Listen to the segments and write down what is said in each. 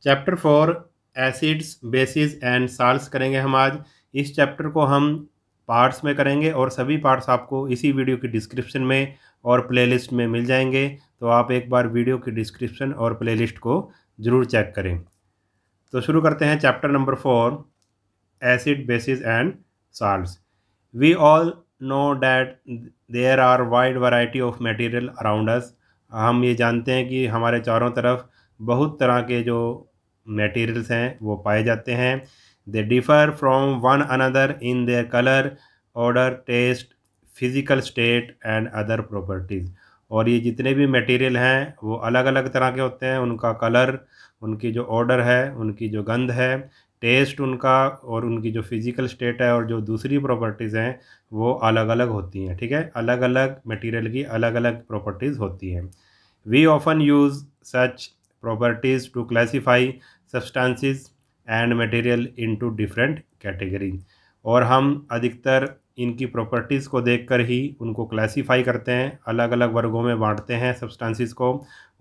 Chapter 4 acids bases and salts करेंगे हम आज। इस चैप्टर को हम पार्ट्स में करेंगे और सभी पार्ट्स आपको इसी वीडियो की डिस्क्रिप्शन में और प्लेलिस्ट में मिल जाएंगे। तो आप एक बार वीडियो की डिस्क्रिप्शन और प्लेलिस्ट को ज़रूर चेक करें। तो शुरू करते हैं chapter number 4 acid bases and salts. We all know that there are wide variety of material around us. हम ये जानते हैं कि हमारे चारों तरफ बहुत तरह के जो मटेरियल्स हैं वो पाए जाते हैं। They differ from one another in their colour, odour, taste, physical state and other properties. और ये जितने भी मटेरियल हैं वो अलग अलग तरह के होते हैं। उनका कलर, उनकी जो ऑर्डर है, उनकी जो गंध है, टेस्ट उनका, और उनकी जो फिज़िकल स्टेट है और जो दूसरी प्रॉपर्टीज़ हैं वो अलग अलग होती हैं। ठीक है, अलग अलग मटेरियल की अलग अलग प्रॉपर्टीज़ होती हैं। We often use such properties to classify substances and material into different category. और हम अधिकतर इनकी प्रॉपर्टीज़ को देखकर ही उनको क्लासीफाई करते हैं, अलग अलग वर्गों में बांटते हैं सब्सटेंसेस को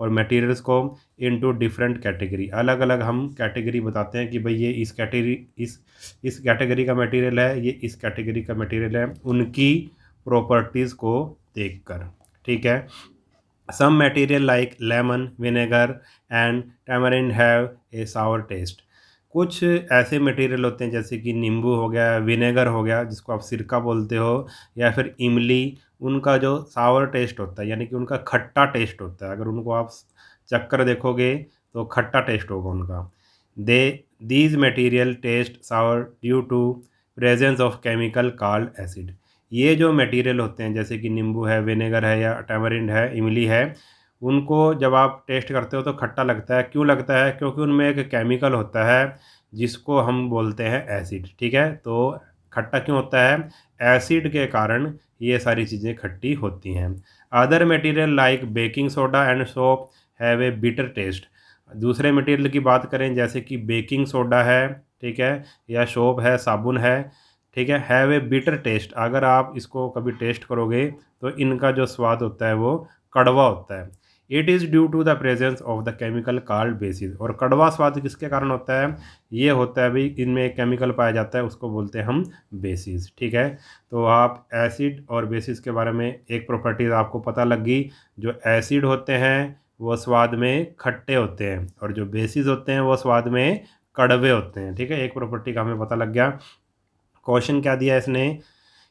और मटेरियल्स को इनटू डिफरेंट कैटेगरी। अलग अलग हम कैटेगरी बताते हैं कि भाई ये इस कैटेगरी का मटेरियल है, ये इस कैटेगरी का मटेरियल है, उनकी प्रॉपर्टीज़ को देखकर। ठीक है। Some material like lemon, vinegar and tamarind have a sour taste. कुछ ऐसे मटेरियल होते हैं जैसे कि नींबू हो गया, विनेगर हो गया जिसको आप सिरका बोलते हो, या फिर इमली, उनका जो सावर टेस्ट होता है यानी कि उनका खट्टा टेस्ट होता है। अगर उनको आप चक्कर देखोगे तो खट्टा टेस्ट होगा उनका। They these material taste sour due to presence of chemical called acid. ये जो मटेरियल होते हैं जैसे कि नींबू है, विनेगर है, या टैमरिंड है, इमली है, उनको जब आप टेस्ट करते हो तो खट्टा लगता है। क्यों लगता है? क्योंकि उनमें एक केमिकल होता है जिसको हम बोलते हैं एसिड। ठीक है, तो खट्टा क्यों होता है? एसिड के कारण ये सारी चीज़ें खट्टी होती हैं। Other material like baking soda and soap have a bitter taste. दूसरे मटेरियल की बात करें जैसे कि बेकिंग सोडा है, ठीक है, या सोप है, साबुन है, ठीक है, हैव ए बिटर टेस्ट। अगर आप इसको कभी टेस्ट करोगे तो इनका जो स्वाद होता है वो कड़वा होता है। It is due to the presence of the chemical called bases. और कड़वा स्वाद किसके कारण होता है? ये होता है भाई, इनमें एक केमिकल पाया जाता है, उसको बोलते हैं हम बेसिस। ठीक है, तो आप एसिड और बेसिस के बारे में एक प्रॉपर्टीज़ आपको पता लग गई। जो एसिड होते हैं वो स्वाद में खट्टे होते हैं और जो बेसिस होते हैं वो स्वाद में कड़वे होते हैं। ठीक है, एक प्रॉपर्टी का हमें पता लग गया। क्वेश्चन क्या दिया इसने?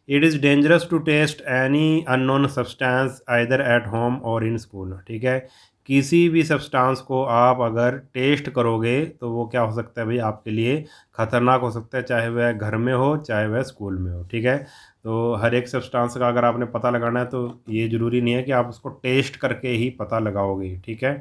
It is dangerous to taste any unknown substance either at home और इन स्कूल। ठीक है, किसी भी सब्सटेंस को आप अगर टेस्ट करोगे तो वो क्या हो सकता है भाई, आपके लिए ख़तरनाक हो सकता है, चाहे वह घर में हो चाहे वह स्कूल में हो। ठीक है, तो हर एक सब्सटेंस का अगर आपने पता लगाना है तो ये ज़रूरी नहीं है कि आप उसको टेस्ट करके ही पता लगाओगे। ठीक है।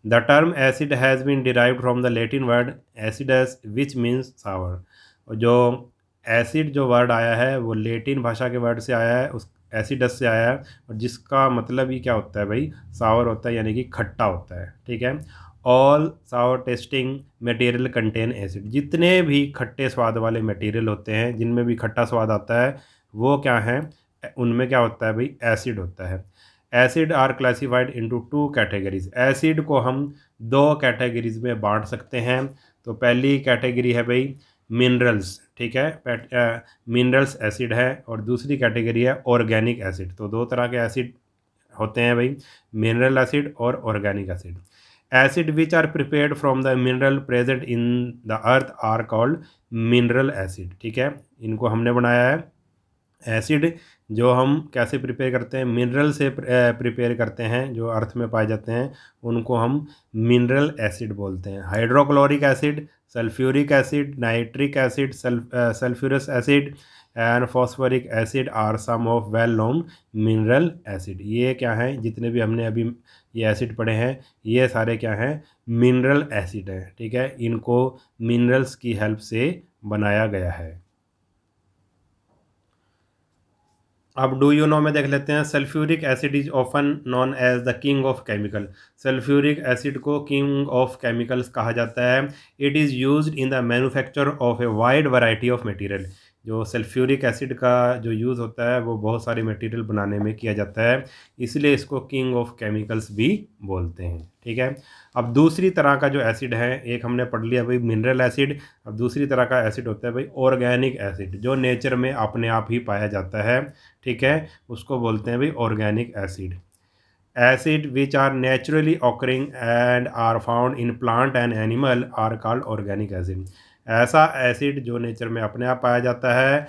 The term acid has been derived from the Latin word acidus which means sour. जो एसिड जो वर्ड आया है वो लेटिन भाषा के वर्ड से आया है, उस एसिडस से आया है, और जिसका मतलब ही क्या होता है भाई, सावर होता है यानी कि खट्टा होता है। ठीक है, ऑल सावर टेस्टिंग मटेरियल कंटेन एसिड। जितने भी खट्टे स्वाद वाले मटेरियल होते हैं जिनमें भी खट्टा स्वाद आता है वो क्या है, उनमें क्या होता है भाई, एसिड होता है। Acid are classified into two categories. Acid को हम दो कैटेगरीज में बांट सकते हैं। तो पहली कैटेगरी है भाई मिनरल्स। ठीक है, मिनरल्स एसिड है, और दूसरी कैटेगरी है ऑर्गेनिक एसिड। तो दो तरह के एसिड होते हैं भाई, मिनरल एसिड और organic acid. Acid which are prepared from the mineral present in the earth are called mineral acid. ठीक है, इनको हमने बनाया है। एसिड जो हम कैसे प्रिपेयर करते हैं, मिनरल से प्रिपेयर करते हैं, जो अर्थ में पाए जाते हैं उनको हम मिनरल एसिड बोलते हैं। Hydrochloric acid, sulphuric acid, nitric acid, sulphurous acid and phosphoric acid are some of well known mineral acid. ये क्या हैं, जितने भी हमने अभी ये एसिड पढ़े हैं ये सारे क्या हैं, मिनरल एसिड हैं। ठीक है, इनको मिनरल्स की हेल्प से बनाया गया है। अब डू यू नो में देख लेते हैं। Sulphuric acid is often known as the king of chemical. Sulphuric acid को किंग ऑफ केमिकल्स कहा जाता है। It is used in the manufacture of a wide variety of material. जो सल्फ्यूरिक एसिड का जो यूज़ होता है वो बहुत सारी मटेरियल बनाने में किया जाता है, इसलिए इसको किंग ऑफ केमिकल्स भी बोलते हैं। ठीक है। अब दूसरी तरह का जो एसिड है, एक हमने पढ़ लिया भाई मिनरल एसिड, अब दूसरी तरह का एसिड होता है भाई ऑर्गेनिक एसिड, जो नेचर में अपने आप ही पाया जाता है। ठीक है, उसको बोलते हैं भाई organic acid. Acid which are naturally occurring and are found in plant and animal are called organic acid। ऐसा एसिड जो नेचर में अपने आप पाया जाता है,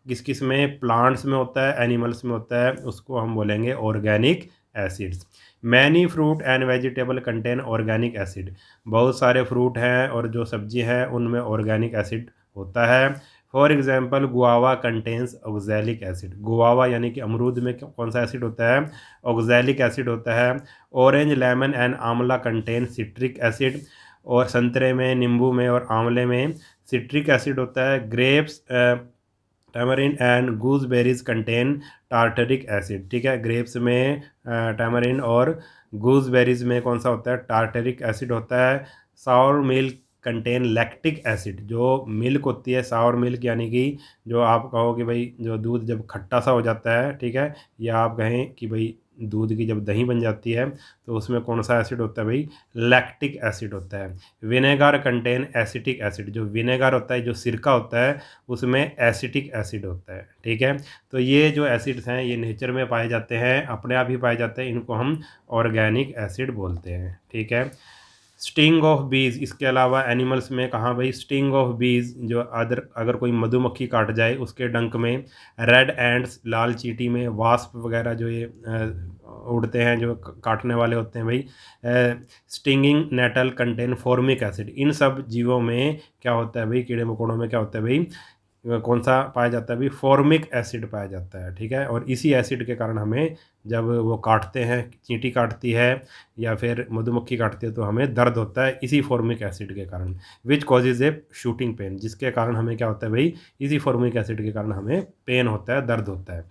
किस किस में, प्लांट्स में होता है, एनिमल्स में होता है, उसको हम बोलेंगे organic acids. Many fruit and vegetable contain organic acid. बहुत सारे फ्रूट हैं और जो सब्जी है उनमें ऑर्गेनिक एसिड होता है। For example guava contains oxalic acid. Guava यानी कि अमरूद में कौन सा एसिड होता है? ऑक्सैलिक एसिड होता है। ऑरेंज, लेमन एंड आंवला कंटेन सिट्रिक एसिड। और संतरे में, नींबू में और आंवले में सिट्रिक एसिड होता है। Grapes, tamarind and gooseberries contain tartaric acid. ठीक है, ग्रेप्स में टैमरिन और गूसबेरीज में कौन सा होता है? टार्टरिक एसिड होता है। सावर मिल्क कंटेन लैक्टिक एसिड। जो मिल्क होती है, सावर मिल्क यानी कि जो आप कहो कि भाई जो दूध जब खट्टा सा हो जाता है, ठीक है, या आप कहें कि भाई दूध की जब दही बन जाती है तो उसमें कौन सा एसिड होता है भाई? लैक्टिक एसिड होता है। Vinegar contain acetic acid. जो विनेगर होता है, जो सिरका होता है, उसमें एसिटिक एसिड होता है। ठीक है, तो ये जो एसिड्स हैं ये नेचर में पाए जाते हैं, अपने आप ही पाए जाते हैं, इनको हम ऑर्गेनिक एसिड बोलते हैं। ठीक है। स्टिंग ऑफ बीज, इसके अलावा एनिमल्स में कहाँ भाई? स्टिंग ऑफ बीज, जो अगर कोई मधुमक्खी काट जाए उसके डंक में। रेड एंड्स, लाल चींटी में। वास्प वगैरह जो ये उड़ते हैं, जो काटने वाले होते हैं भाई। Stinging nettle contain formic acid. इन सब जीवों में क्या होता है भाई? कीड़े मकोड़ों में क्या होता है भाई? कौन सा पाया जाता है भाई? फॉर्मिक एसिड पाया जाता है। ठीक है, और इसी एसिड के कारण हमें जब वो काटते हैं, चींटी काटती है या फिर मधुमक्खी काटती है, तो हमें दर्द होता है इसी फॉर्मिक एसिड के कारण। Which causes A shooting pain, जिसके कारण हमें क्या होता है भाई? इसी फॉर्मिक एसिड के कारण हमें पेन होता है, दर्द होता है।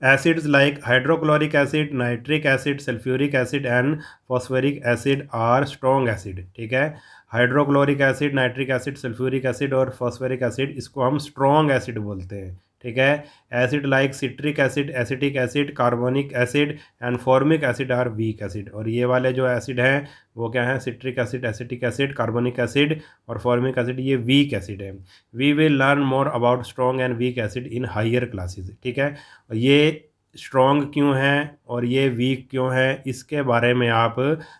Acids like hydrochloric acid, nitric acid, sulfuric acid and phosphoric acid are strong acid। ठीक है, hydrochloric acid, nitric acid, sulphuric acid और फॉस्फोरिक एसिड, इसको हम स्ट्रॉन्ग एसिड बोलते हैं। ठीक है, acid like citric acid, acetic acid, carbonic acid and formic acid are weak acid. और ये वाले जो एसिड हैं वो क्या है? Citric acid, acetic acid, carbonic acid और फॉर्मिक एसिड, ये वीक एसिड है। We will learn more about strong and weak acid in higher classes. ठीक है, ये स्ट्रॉन्ग क्यों है और ये वीक क्यों है, इसके बारे में आप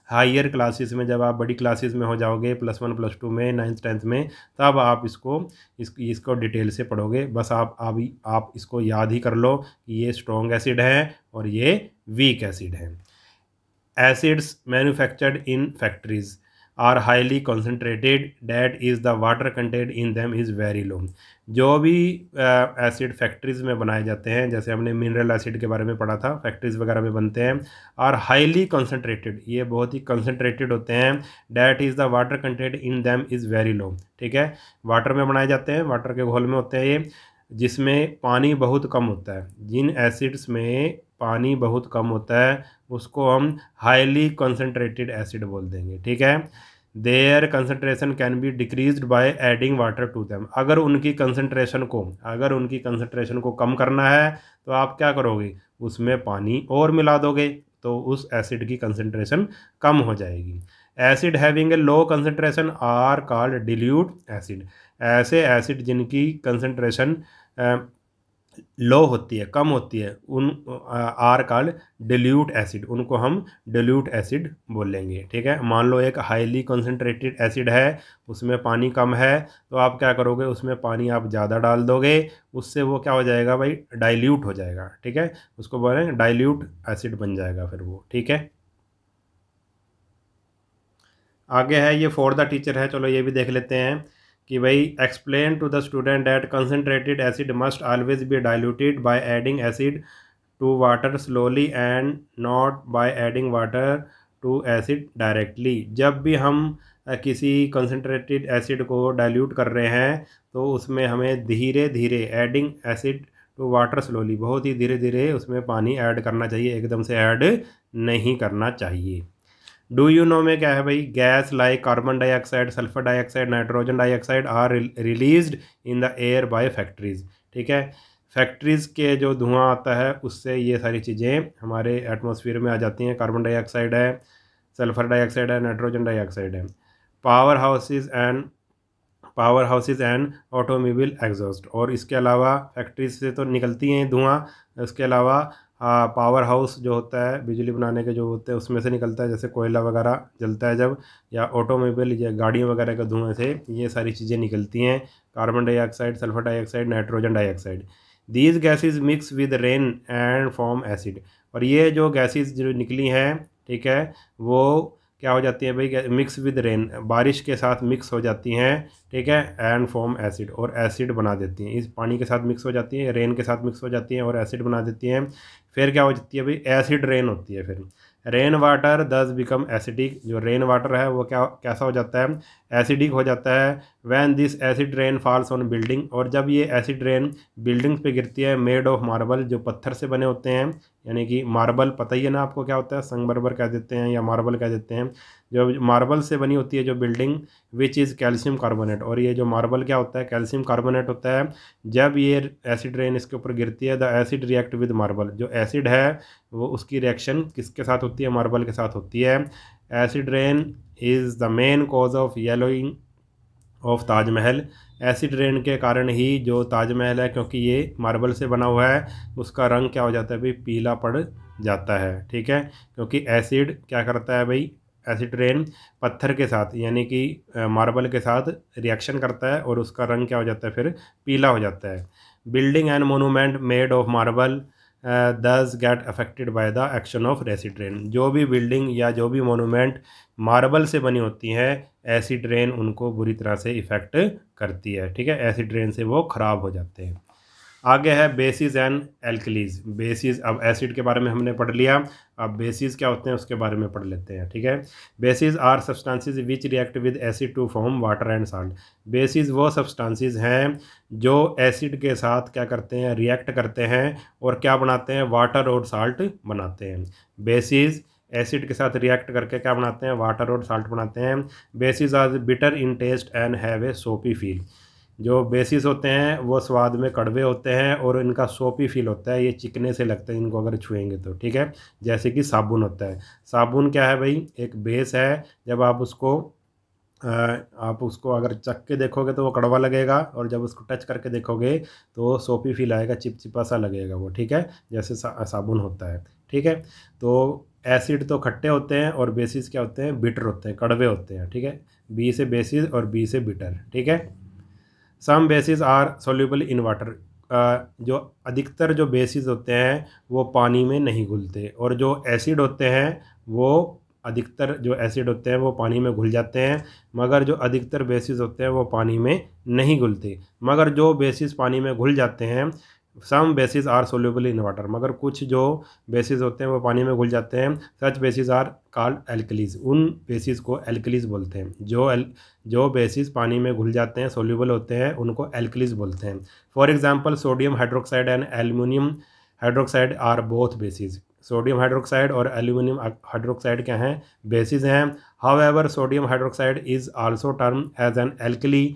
हायर क्लासेस में, जब आप बड़ी क्लासेस में हो जाओगे, +1 +2 में, 9th 10th में, तब आप इसको डिटेल से पढ़ोगे। बस आप इसको याद ही कर लो कि ये स्ट्रॉन्ग एसिड है और ये वीक एसिड है। Acids manufactured in factories are highly concentrated, that is the water content in them is very low. जो भी एसिड फैक्ट्रीज में बनाए जाते हैं, जैसे हमने मिनरल एसिड के बारे में पढ़ा था, फैक्ट्रीज वगैरह में बनते हैं, और हाईली कॉन्सेंट्रेटेड, ये बहुत ही कॉन्सेंट्रेटेड होते हैं। That is the water content in them is very लो। ठीक है, वाटर में बनाए जाते हैं, वाटर के घोल में होते हैं ये, जिसमें पानी बहुत कम होता है। जिन एसिड्स में पानी बहुत कम होता है उसको हम हाईली कॉन्सेंट्रेटेड एसिड बोल देंगे। ठीक है, their concentration can be decreased by adding water to them. अगर उनकी कंसनट्रेशन को कम करना है तो आप क्या करोगे? उसमें पानी और मिला दोगे तो उस एसिड की कंसनट्रेशन कम हो जाएगी। Acid having a low concentration are called dilute acid. ऐसे एसिड जिनकी कंसनट्रेशन लो होती है, कम होती है, उन आर कॉल्ड डिल्यूट एसिड, उनको हम डिल्यूट एसिड बोलेंगे। ठीक है, मान लो एक हाईली कॉन्सेंट्रेटेड एसिड है, उसमें पानी कम है, तो आप क्या करोगे? उसमें पानी आप ज़्यादा डाल दोगे, उससे वो क्या हो जाएगा भाई? डाइल्यूट हो जाएगा। ठीक है, उसको बोलेंगे डाइल्यूट एसिड बन जाएगा फिर वो। ठीक है, आगे है ये फॉर द टीचर है, चलो ये भी देख लेते हैं कि भाई explain to the student that concentrated acid must always be diluted by adding acid to water slowly and not by adding water to acid directly. जब भी हम किसी कंसनट्रेटेड एसिड को डाइल्यूट कर रहे हैं तो उसमें हमें धीरे धीरे, adding acid to water slowly, बहुत ही धीरे धीरे उसमें पानी ऐड करना चाहिए, एकदम से ऐड नहीं करना चाहिए। डू यू नो में क्या है भाई, gas like carbon dioxide, sulphur dioxide, nitrogen dioxide are released in the air by factories. ठीक है, फैक्ट्रीज के जो धुआं आता है उससे ये सारी चीज़ें हमारे एटमॉस्फेयर में आ जाती हैं। कार्बन डाइऑक्साइड है, सल्फर डाइऑक्साइड है, नाइट्रोजन डाइऑक्साइड है। Power houses and automobile exhaust, और इसके अलावा फैक्ट्रीज से तो निकलती हैं धुआं, इसके अलावा पावर हाउस जो होता है बिजली बनाने के जो होते हैं उसमें से निकलता है, जैसे कोयला वगैरह जलता है जब, या ऑटोमोबाइल या गाड़ियों वगैरह के धुएं से ये सारी चीज़ें निकलती हैं, carbon dioxide, sulphur dioxide, nitrogen dioxide. These gases mix with rain and form acid, और ये जो गैसेज जो निकली हैं, ठीक है, वो क्या हो जाती हैं भाई, मिक्स विद रेन, बारिश के साथ मिक्स हो जाती हैं, ठीक है, एंड फॉर्म एसिड, और एसिड बना देती हैं, इस पानी के साथ मिक्स हो जाती हैं, रेन के साथ मिक्स हो जाती हैं और एसिड बना देती हैं। फिर क्या हो जाती है भाई, एसिड रेन होती है। फिर रेन वाटर दस बिकम एसिडिक, जो रेन वाटर है वो क्या कैसा हो जाता है, एसिडिक हो जाता है। When this acid rain falls on building, और जब ये एसिड रेन बिल्डिंग्स पे गिरती है, मेड ऑफ मार्बल, जो पत्थर से बने होते हैं, यानी कि मार्बल पता ही है ना आपको क्या होता है, संगमरमर कह देते हैं या मार्बल कह देते हैं, जो मार्बल से बनी होती है जो building, which is calcium carbonate, और ये जो मार्बल क्या होता है, कैल्शियम कार्बोनेट होता है। जब ये एसिड रेन इसके ऊपर गिरती है, the acid react with marble, जो एसिड है वो उसकी रिएक्शन किसके साथ होती है, मार्बल के साथ होती है। Acid rain is the main cause of yellowing of Taj Mahal, acid rain के कारण ही जो ताजमहल है, क्योंकि ये मार्बल से बना हुआ है, उसका रंग क्या हो जाता है भाई, पीला पड़ जाता है। ठीक है, क्योंकि एसिड क्या करता है भाई, एसिड रेन पत्थर के साथ यानी कि मार्बल के साथ रिएक्शन करता है और उसका रंग क्या हो जाता है, फिर पीला हो जाता है। Building and monument made of marble thus get affected by the action of acid rain, जो भी बिल्डिंग या जो भी मोनूमेंट मार्बल से बनी होती हैं, एसिड रेन उनको बुरी तरह से इफ़ेक्ट करती है। ठीक है, एसिड रेन से वो ख़राब हो जाते हैं। आगे है बेसिस एंड एल्कलीज। बेसिस, अब एसिड के बारे में हमने पढ़ लिया, अब बेसिस क्या होते हैं उसके बारे में पढ़ लेते हैं। ठीक है, bases are substances which react with acid to form water and salt. Bases वो सब्सटेंसेस हैं जो एसिड के साथ क्या करते हैं, रिएक्ट करते हैं और क्या बनाते हैं, वाटर और साल्ट बनाते हैं। बेसिस एसिड के साथ रिएक्ट करके क्या बनाते हैं, वाटर और साल्ट बनाते हैं। Bases are bitter in taste and have a soapy feel, जो बेसिस होते हैं वो स्वाद में कड़वे होते हैं और इनका सोपी फील होता है, ये चिकने से लगते हैं इनको अगर छुएंगे तो। ठीक है, जैसे कि साबुन होता है, साबुन क्या है भाई, एक बेस है, जब आप उसको अगर चख के देखोगे तो वो कड़वा लगेगा, और जब उसको टच करके देखोगे तो सोपी फील आएगा, चिपचिपा सा लगेगा वो। ठीक है, जैसे साबुन होता है। ठीक है, तो एसिड तो खट्टे होते हैं और बेसिस क्या होते हैं, बिटर होते हैं, कड़वे होते हैं। ठीक है, बी से बेसिस और बी से बिटर। ठीक है, some bases are soluble in water, जो अधिकतर जो बेसिस होते हैं वो पानी में नहीं घुलते, और जो एसिड होते हैं वो अधिकतर जो एसिड होते हैं वो पानी में घुल जाते हैं, मगर जो अधिकतर बेसिस होते हैं वो पानी में नहीं घुलते। मगर जो बेसिस पानी में घुल जाते हैं, some bases are soluble in water, मगर कुछ जो बेसिस होते हैं वो पानी में घुल जाते हैं। सच बेसिस आर कॉल्ड एल्कलीज, उन बेसिस को एल्कलीज बोलते हैं। जो बेसिस पानी में घुल जाते हैं, सोल्यूबल होते हैं, उनको एल्कलीज बोलते हैं। For example sodium hydroxide and aluminium hydroxide are both bases. Sodium hydroxide और एल्यूमिनियम हाइड्रोक्साइड क्या हैं, बेसिस हैं। However sodium hydroxide is also term as an alkali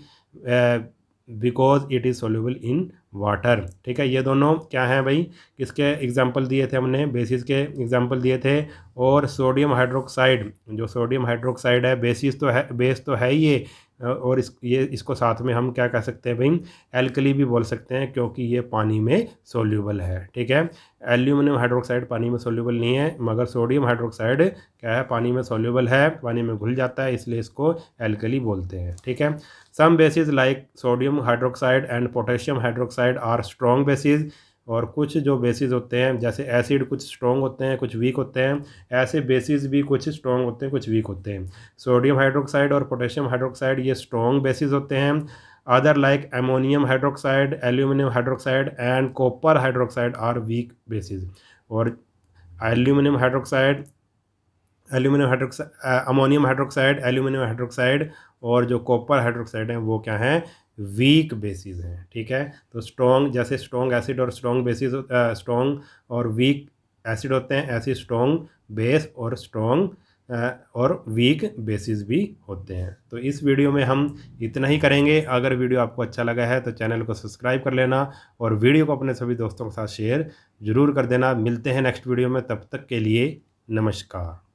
because it is soluble in water. ठीक है, ये दोनों क्या हैं भाई, किसके एग्जाम्पल दिए थे हमने, बेसिस के एग्जाम्पल दिए थे। और सोडियम हाइड्रोक्साइड, जो सोडियम हाइड्रोक्साइड है, बेसिस तो है, बेस तो है ही ये, और इसको साथ में हम क्या कह सकते हैं भाई, एल्कली भी बोल सकते हैं, क्योंकि ये पानी में सोल्यूबल है। ठीक है, एल्यूमिनियम हाइड्रोक्साइड पानी में सोल्यूबल नहीं है, मगर सोडियम हाइड्रोक्साइड क्या है, पानी में सोल्यूबल है, पानी में घुल जाता है, इसलिए इसको एल्कली बोलते हैं। ठीक है, some bases like sodium hydroxide and potassium hydroxide are strong bases, और कुछ जो बेसिस होते हैं, जैसे एसिड कुछ स्ट्रॉन्ग होते हैं कुछ वीक होते हैं, ऐसे बेसिस भी कुछ स्ट्रॉन्ग होते हैं कुछ वीक होते हैं। सोडियम हाइड्रोक्साइड और पोटेशियम हाइड्रोक्साइड ये स्ट्रॉन्ग बेसिस होते हैं। Other like ammonium hydroxide, aluminium hydroxide and copper hydroxide are weak bases. और aluminium hydroxide, ammonium hydroxide, aluminium hydroxide और जो कॉपर हाइड्रोक्साइड हैं वो क्या हैं, वीक बेसिस हैं। ठीक है, तो स्ट्रॉन्ग, जैसे स्ट्रॉन्ग एसिड और स्ट्रॉन्ग बेसिस, स्ट्रॉन्ग और वीक एसिड होते हैं, ऐसे स्ट्रॉन्ग बेस और स्ट्रॉन्ग और वीक बेसिस भी होते हैं। तो इस वीडियो में हम इतना ही करेंगे। अगर वीडियो आपको अच्छा लगा है तो चैनल को सब्सक्राइब कर लेना और वीडियो को अपने सभी दोस्तों के साथ शेयर ज़रूर कर देना। मिलते हैं नेक्स्ट वीडियो में, तब तक के लिए नमस्कार।